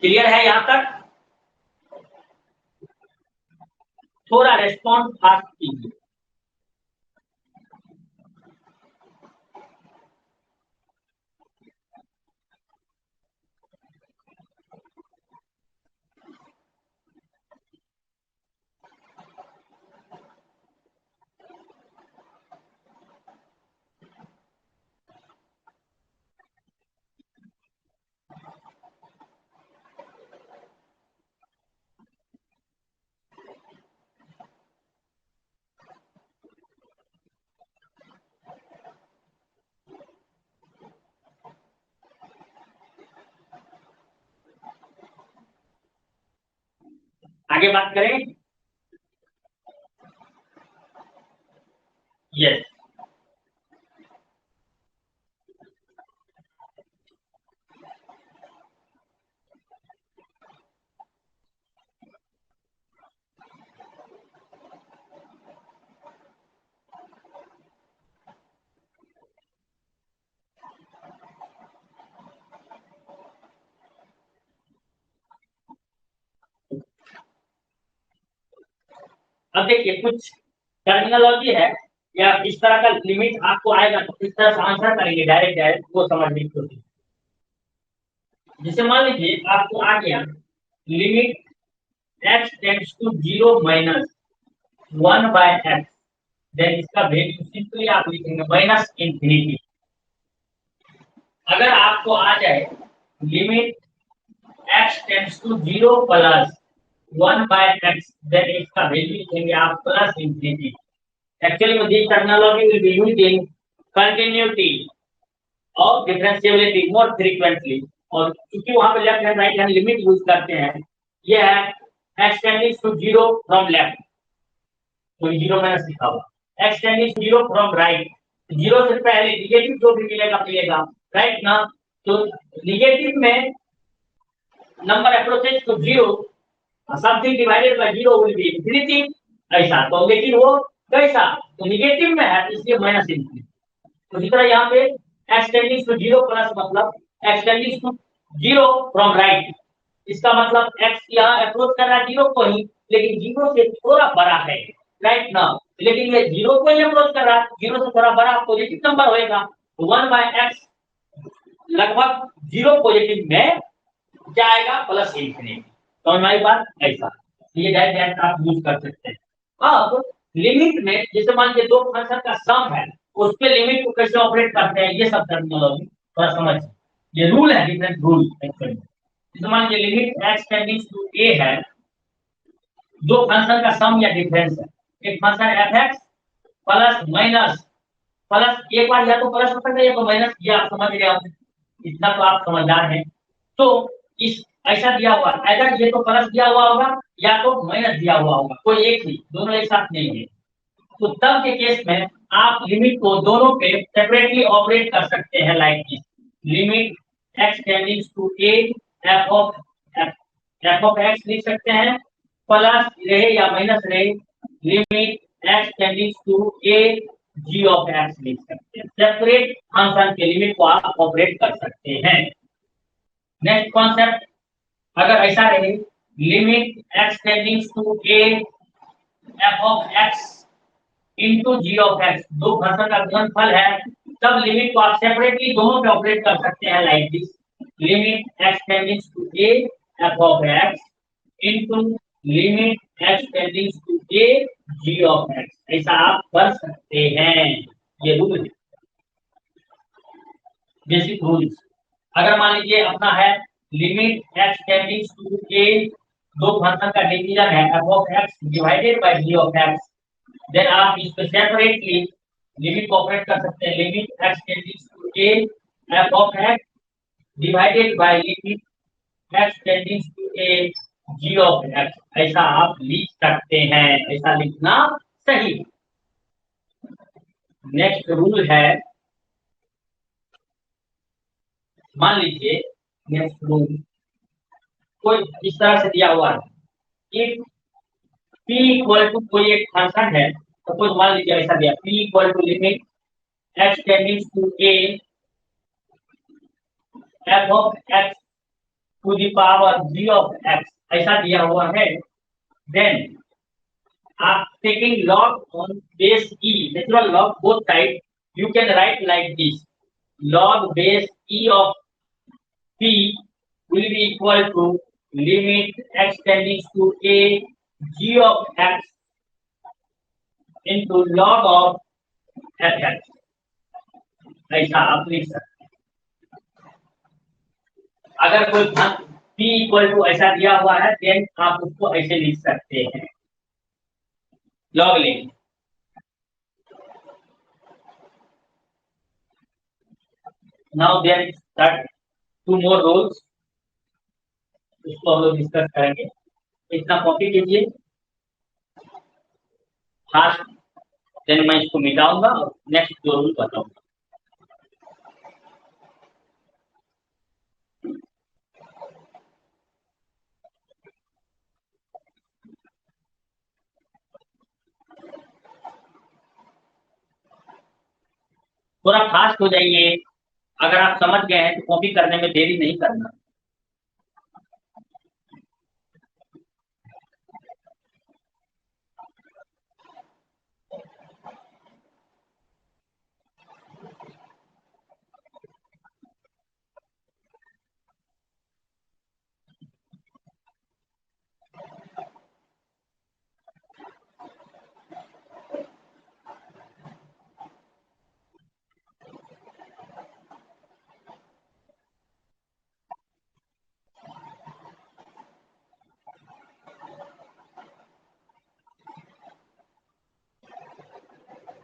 क्लियर है यहां तक? थोड़ा रेस्पॉन्स फास्ट कीजिए। आगे बात करें। यस, अब देखिए कुछ टर्मिनोलॉजी है या इस तरह का लिमिट आपको आएगा तो किस तरह से आंसर करेंगे डायरेक्ट डायरेक्ट, वो समझने की कोशिश। जैसे मान लीजिए आपको आ गया limit x tends to 0 minus 1 by x, then इसका वैल्यू सिंपली आप लिखेंगे माइनस इंफिनिटी। अगर आपको आ जाए limit x tends to 0 plus 1 by x, then इसका वैल्यू लिखेंगे आप प्लस इंफिनिटी। एक्चुअली में this terminology will be used in continuity और डिफरेंशिएबिलिटी मोर फ्रीक्वेंटली, और क्योंकि वहां पे left hand right hand limit use करते हैं, ये है x tending to 0 from left, तो 0 माइनस लिखा हुआ, x tending to 0 from right, 0 से पहले निगेटिव जो भी मिलेगा मिलेगा, राइट ना। तो निगेटिव में number approaches to 0, something divided by 0 will be infinity, ऐसा। तो लेकिन वो कैसा, तो निगेटिव में है इसलिए माइनस इंफिनिटी। तो जिस तरह यहाँ पे x टेंडिंग टू 0 प्लस मतलब x tending to 0 from right, इसका मतलब x यहाँ अप्रोच कर रहा है 0 को ही, लेकिन 0 से थोड़ा बड़ा है, राइट ना। लेकिन ये 0 को ही अप्रोच कर रहा है, 0 से थोड़ा बड़ा पॉजिटिव नंबर होएगा, तो 1 बाय x लगभग 0 पॉजिटिव में जाएगा प्लस इंफिनिटी। तो हमारी बात ऐसा, ये डायरेक्ट आप यूज कर सकते हैं। अब लिमिट में जैसे मान लीजिए दो फंक्शन का सम है, उस पे लिमिट को कैसे ऑपरेट करते हैं, ये सब टर्मिनोलॉजी थोड़ा समझ, ये रूल है, डिफरेंट रूल एक्चुअली। जैसे मान लीजिए limit x tending to a है, दो फंक्शन का सम या डिफरेंस है, एक function f(x) plus minus, plus एक बार या तो प्लस हो सकता है या तो माइनस, ये आप समझ रहे हो, इतना तो आप समझदार हैं। तो इस ऐसा दिया हुआ, अगर ये तो प्लस दिया हुआ होगा या तो माइनस दिया हुआ होगा, कोई एक ही, दोनों एक साथ नहीं है, तो तब के केस में आप लिमिट को दोनों पे सेपरेटली ऑपरेट कर सकते हैं, like this, limit x tending to a f of x लिख सकते हैं, प्लस रहे या माइनस रहे, limit x tending to a g of x लिख सकते हैं। सेपरेट फंक्शन के लिमिट को आप ऑपरेट कर सकते हैं। नेक्स्ट कॉन्सेप्ट, अगर ऐसा रहे limit x tending to a f of x into g of x, दो फंक्शन का गुणनफल है, तब लिमिट को आप सेपरेटली दोनों पे ऑपरेट कर सकते हैं, like this, limit x tending to a f of x into limit x tending to a g of x, ऐसा आप कर सकते हैं। ये रूल है, बेसिक रूल्स। अगर मान लीजिए अपना है limit x tending to a, दो फंक्शन का डिवीजन है f of x divided by g of x, then आप इसको सेपरेटली लिमिट को ऑपरेट कर सकते हैं, limit x tending to a f of x divided by limit x tending to a g of x, ऐसा आप लिख सकते हैं, ऐसा लिखना सही। नेक्स्ट रूल है, मान लीजिए नेक्स्ट रूल कोई इस तरह से दिया हुआ है, इफ p इक्वल टू कोई एक फंक्शन है, तो कुछ मान लीजिए ऐसा दिया, p equal to limit x tending to a f of x to the power g of x, ऐसा दिया हुआ है, देन आप taking log on base e, natural log both sides, you can write like this, log base e of p will be equal to limit x tending to a g of x into log of fx, ऐसा आप लिख सकते हैं। अगर कोई p equal to ऐसा दिया हुआ है, देन आप उसको ऐसे लिख सकते हैं, लॉग लेंगे। Now there is two more rules, उसको हम लोग डिस्कस करेंगे। इतना कॉपी कीजिए फास्ट, देन मैं इसको मिटाऊंगा और नेक्स्ट दो रूल बताऊंगा। थोड़ा फास्ट हो जाइए, अगर आप समझ गए हैं तो कॉपी करने में देरी नहीं करना।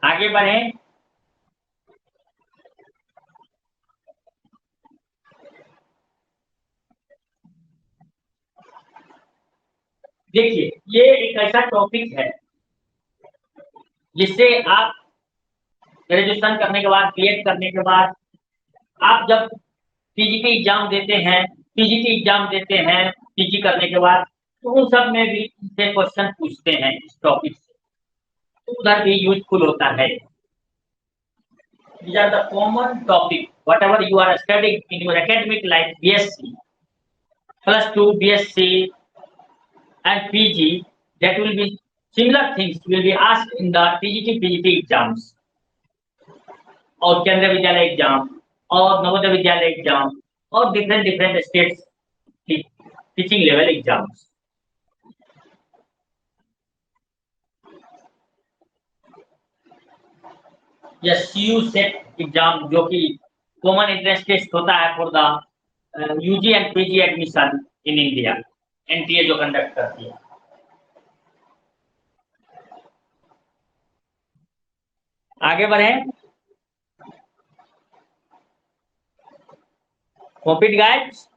आगे बढ़े। देखिए, ये एक ऐसा टॉपिक है जिससे आप ग्रेजुएशन करने के बाद, बीएड करने के बाद, आप जब पीजीटी एग्जाम देते हैं, पीजीटी एग्जाम देते हैं पीजी करने के बाद, तो उन सब में भी इनसे क्वेश्चन पूछते हैं इस टॉपिक से, तो उधर भी यूजफुल होता है। These are the common topic whatever you are studying in your academic life, BSc, plus 2, BSc and PG, that will be similar things will be asked in the PGT, PGT exams और केंद्रीय विद्यालय exam और Navodaya Vidyalaya exam और different states teaching level exams. या CU set exam जो कि common entrance test होता है for the UG and PG admission in India, NTA जो कंडक्ट करती है। आगे बढ़े। कॉपीड गाइड्स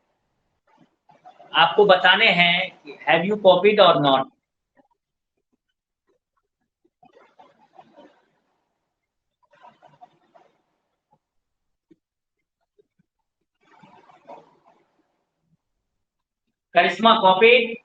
आपको बताने हैं कि हैव यू कॉपीड और नॉट। करिश्मा कॉपीड?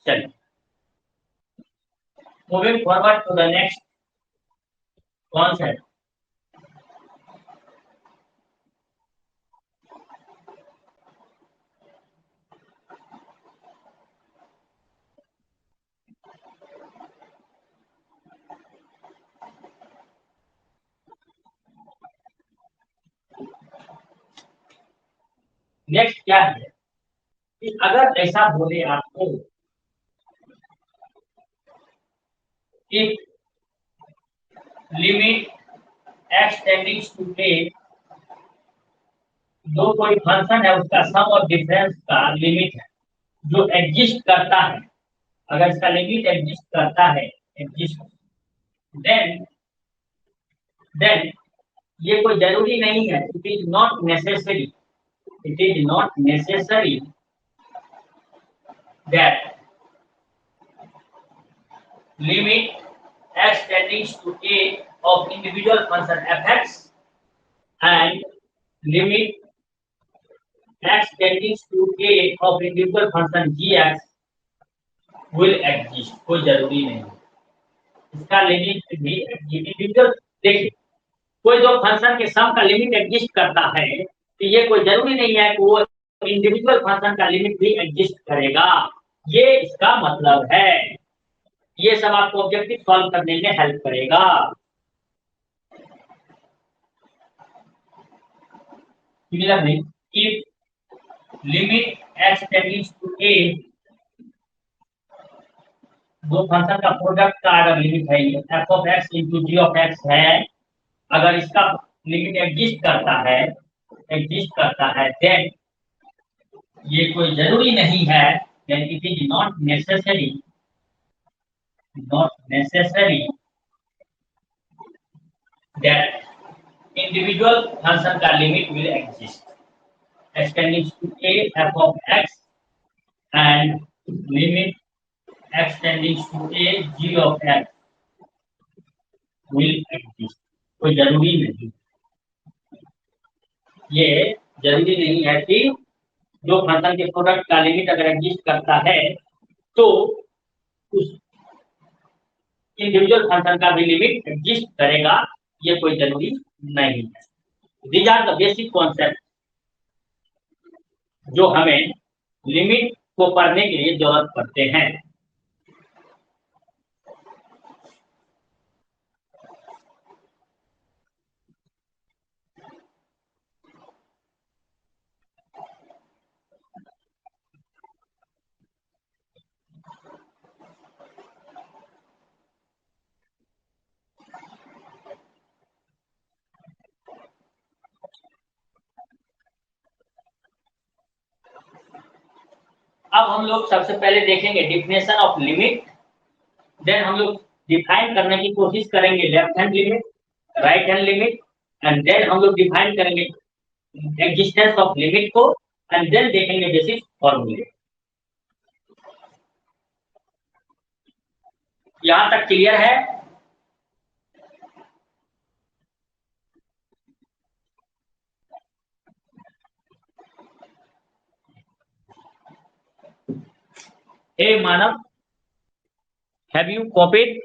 चलिए, moving forward to the next concept. Next क्या है कि अगर ऐसा बोले आपको if limit x tending to a, जो कोई फंक्शन है उसका सम और डिफरेंस का लिमिट है जो एग्जिस्ट करता है, अगर इसका लिमिट एग्जिस्ट करता है, एग्जिस्ट, देन ये कोई जरूरी नहीं है, it is not necessary, it is not necessary that limit x tending to a of individual function fx and limit x tending to a of individual function gx will exist। कोई जरूरी नहीं, इसका limit भी individual. देखिए, कोई जो function के सम का लिमिट एग्जिस्ट करता है, तो ये कोई जरूरी नहीं है कि वो इंडिविजुअल फंक्शन का लिमिट भी एग्जिस्ट करेगा, ये इसका मतलब है। ये सब आपको ऑब्जेक्टिव सॉल्व करने में हेल्प करेगा। Similarly if limit x tending to a, दो फंक्शन का प्रोडक्ट का अगर लिमिट है f of x into g of x है, अगर इसका लिमिट एग्जिस्ट करता है देन ये कोई जरूरी नहीं है, then it is not necessary that individual function का लिमिट will exist x tending to a f of x and limit x tending to a g of x will exist। कोई जरूरी नहीं, ये जरूरी नहीं है कि जो फंक्शन के प्रोडक्ट का लिमिट अगर एग्जिस्ट करता है तो उस इंडिविजुअल फंक्शन का भी लिमिट एग्जिस्ट करेगा, ये कोई जरूरी नहीं है। These are the basic concept जो हमें लिमिट को पढ़ने के लिए जरूरत पड़ते हैं। अब हम लोग सबसे पहले देखेंगे डिफिनेशन ऑफ लिमिट, देन हम लोग डिफाइन करने की कोशिश करेंगे left hand limit, right hand limit, and then हम लोग डिफाइन करेंगे एग्जिस्टेंस ऑफ लिमिट को, एंड देन देखेंगे बेसिक फॉर्मूले। यहां तक क्लियर है? हे Manav, have you copied?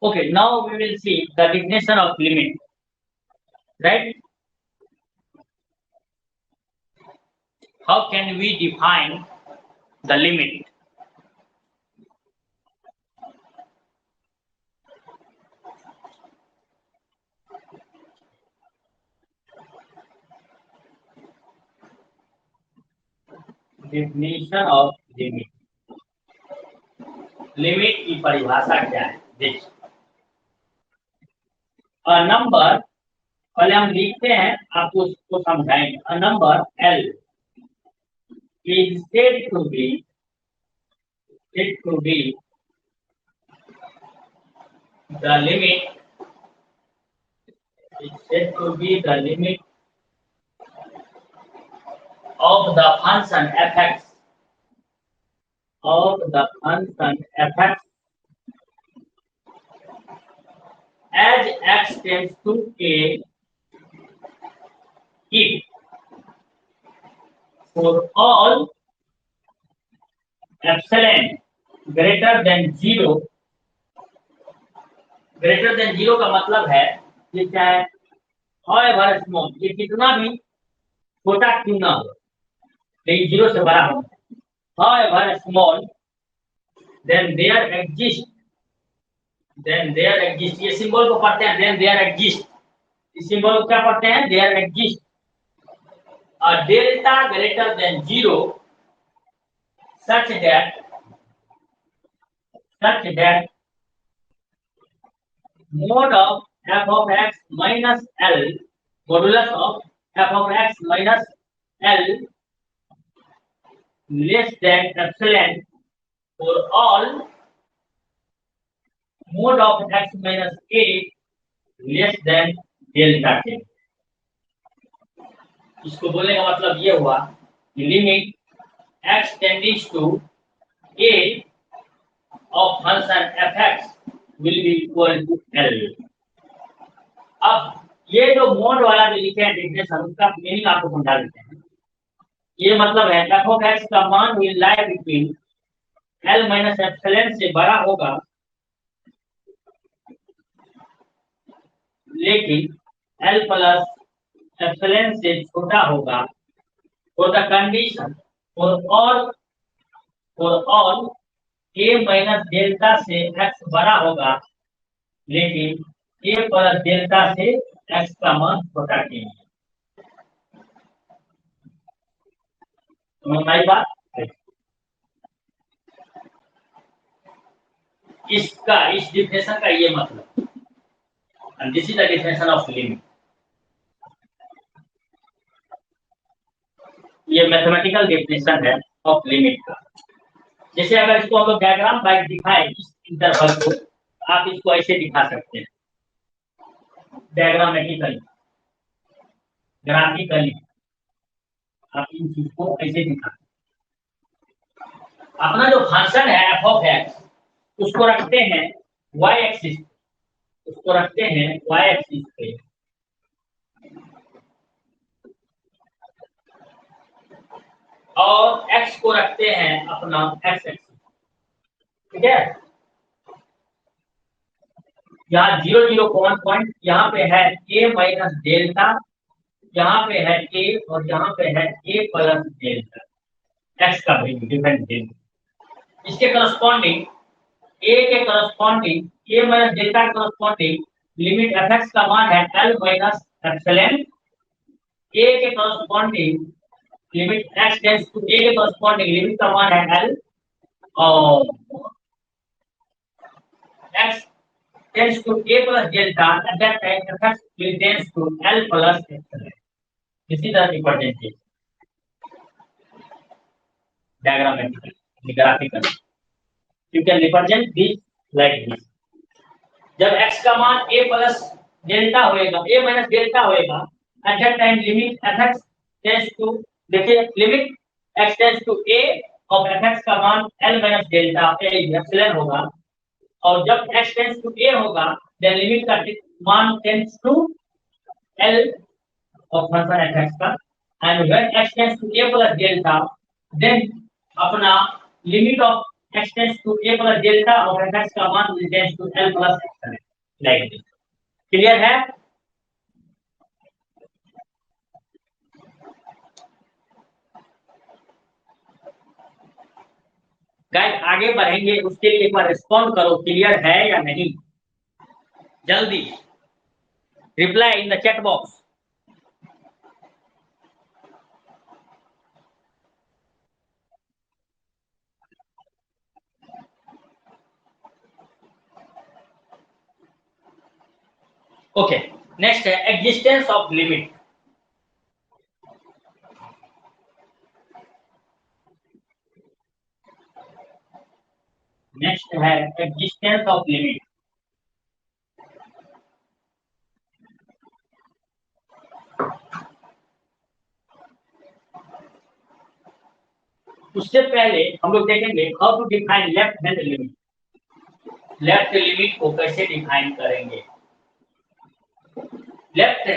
Okay, now we will see the definition of limit, right? How can we define the limit? Definition of limit. Limit की परिभाषा क्या है? देखिए, अ नंबर, पहले हम लिखते हैं, आपको उसको समझाएंगे। A number L is said to be the limit, is said to be the limit of the function f(x), of the function f(x) as x tends to a if for all epsilon greater than 0, greater than 0 का मतलब है ये क्या है? however small, ये कितना भी छोटा क्यों ना हो, लेकिन 0 से बड़ा हो, however small, then there exist, ये सिंबल को पढ़ते हैं then there exist, इस सिंबल को क्या पढ़ते हैं? there exist a delta greater than 0 such that mod of f of x minus L, modulus of f of x minus L less than epsilon for all mod of x minus a less than delta k। इसको बोलने का मतलब ये हुआ कि limit x tending to a of function f(x) will be equal to L। अब ये जो मोड वाला जो लिखे हैं डेफिनेशन, उसका मीनिंग आपको समझा देते हैं। ये मतलब है f of x का मान will lie between L minus epsilon से बड़ा होगा, लेकिन L plus epsilon से छोटा होगा for the condition for all a minus delta से x बड़ा होगा, लेकिन a प्लस डेल्टा से x का मान छोटा के लिए। हमारी बात इसका, इस डिफिनेशन का ये मतलब, and this is the definition of limit। ये मैथमेटिकल डेफिनेशन है ऑफ लिमिट का। जैसे अगर इसको हम लोग डायग्राम बाय दिखाएं इस इंटरवल को, आप इसको ऐसे दिखा सकते हैं डायग्रामेटिकली, ग्राफिकली, आप इन चीज को ऐसे दिखा। अपना जो फंक्शन है f of x, उसको रखते हैं y एक्सिस, उसको रखते हैं y एक्सिस पे, और x को रखते हैं अपना x एक्सिस। ठीक है। यहाँ 0 0 कॉमन पॉइंट, यहाँ पे है a माइनस डेल्टा, यहाँ पे है a और यहाँ पे है a प्लस डेल्टा, x का वैल्यू डिफरेंट वैल्यू। इसके करस्पॉन्डिंग a के करस्पॉन्डिंग a माइनस डेल्टा के करस्पॉन्डिंग लिमिट fx का मान है l माइनस एप्सिलॉन। a के corresponding limit x tends to a के करस्पॉन्डिंग लिमिट का मान है l और x tends to a plus delta, at that time fx will tends to l plus epsilon. This is the representation diagrammatically, graphically. You can represent this like this. जब x का मान a plus delta होएगा, a minus delta होएगा, at that time limit fx tends to, देखिए limit x tends to a और fx का मान l minus delta epsilon होगा, और जब x tends to a होगा, then limit का मान tends to l of function fx का, and when x tends to a plus delta, then अपना limit of x tends to a plus delta of fx का मान will tends to l plus epsilon, like this. Clear है? Guys आगे बढ़ेंगे, उसके लिए एक बार रिस्पॉन्ड करो, क्लियर है या नहीं, जल्दी reply in the chat box. Okay, next है एग्जिस्टेंस ऑफ लिमिट। नेक्स्ट है एग्जिस्टेंस ऑफ लिमिट। उससे पहले हम लोग देखेंगे how to define left hand limit. Left limit को कैसे डिफाइन करेंगे? लेफ्ट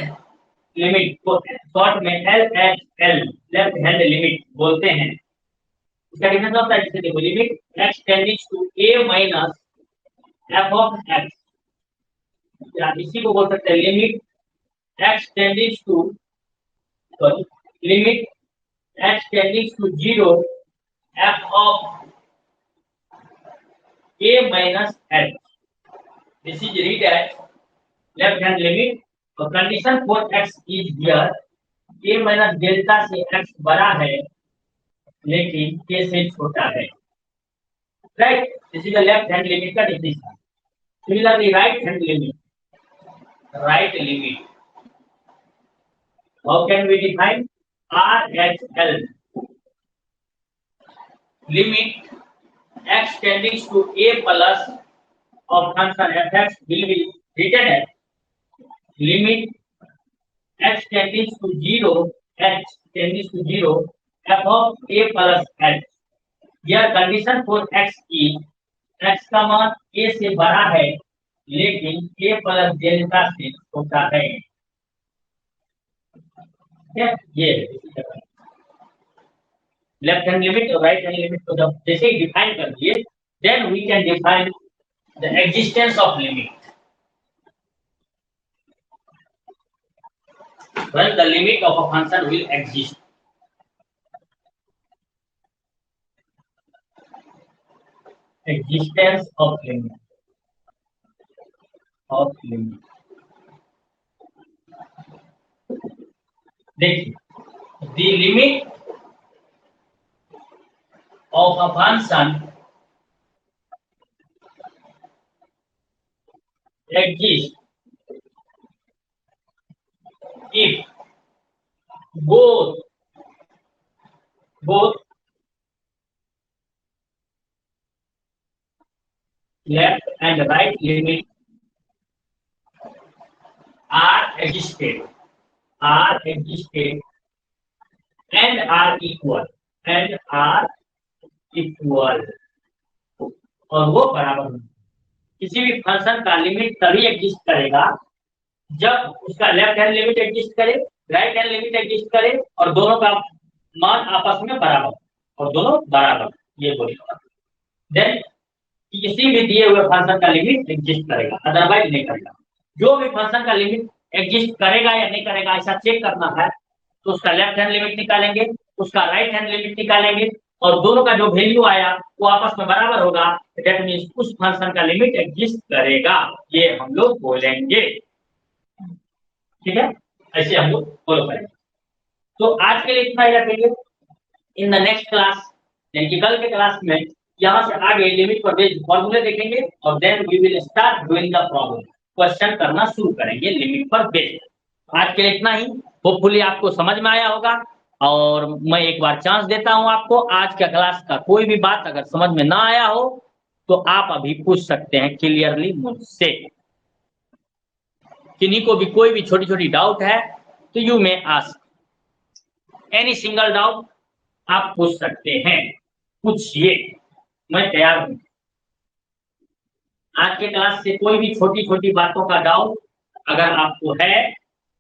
लिमिट को शॉर्ट में LHL लेफ्ट हैंड लिमिट बोलते हैं। इसका डिफरेंस होता है, जैसे देखो limit x tending to a minus f of x, या इसी को बोल सकते हैं limit x tending to, sorry limit x tending to 0 f of a minus h. This is read as left hand limit. The condition for x is here a minus delta से x बड़ा है लेकिन k से छोटा है, right? This is the left hand limit का definition. Similarly right hand limit. Right limit. How can we define? RHL limit x tending to a plus of function fx will be written as limit x tending to 0 x tending to 0 f of a plus h. यह condition for x की x का मान a से बड़ा है लेकिन a plus delta से छोटा है। ये लेफ्ट हैंड लिमिट और राइट हैंड लिमिट को जब जैसे ही डिफाइन कर दिए, then we can define the existence of limit. When the limit of a function will exist. Existence of limit. Of limit. देखिए, the limit of a function exists if both left and right limit are existed and are equal और वो बराबर होंगे। किसी भी function का limit तभी exist करेगा जब उसका लेफ्ट हैंड लिमिट एग्जिस्ट करे, राइट हैंड लिमिट एग्जिस्ट करे और दोनों का मान आपस में बराबर और दोनों बराबर, ये बोलेगा। देन किसी भी दिए हुए फंक्शन का लिमिट एग्जिस्ट करेगा, अदरवाइज नहीं करेगा। जो भी फंक्शन का लिमिट एग्जिस्ट करेगा या नहीं करेगा ऐसा चेक करना है तो उसका लेफ्ट हैंड लिमिट निकालेंगे, उसका राइट हैंड लिमिट निकालेंगे और दोनों का जो वैल्यू आया वो आपस में बराबर होगा, दैट मीन्स उस फंक्शन का लिमिट एग्जिस्ट करेगा, ये हम लोग बोलेंगे। ठीक है, ऐसे हम लोग फॉलो करेंगे। तो आज के लिए इतना ही रखेंगे। इन द नेक्स्ट क्लास यानी कि कल के क्लास में यहाँ से आगे लिमिट पर बेस्ड फॉर्मूले देखेंगे और then we will start doing the problem, question करना शुरू करेंगे लिमिट पर बेस्ड। आज के लिए इतना ही, होपफुली आपको समझ में आया होगा। और मैं एक बार चांस देता हूं आपको, आज का क्लास का कोई भी बात अगर समझ में ना आया हो तो आप अभी पूछ सकते हैं क्लियरली मुझसे। किन्हीं को भी कोई भी छोटी छोटी डाउट है तो you may ask any single doubt, आप पूछ सकते हैं, पूछिए, मैं तैयार हूं। आज के क्लास से कोई भी छोटी छोटी बातों का डाउट अगर आपको है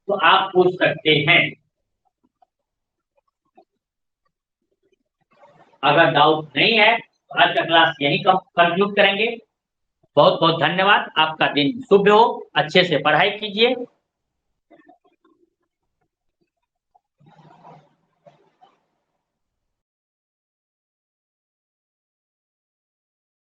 तो आप पूछ सकते हैं। अगर डाउट नहीं है तो आज का क्लास यही कंक्लूड करेंगे। बहुत बहुत धन्यवाद, आपका दिन शुभ हो, अच्छे से पढ़ाई कीजिए।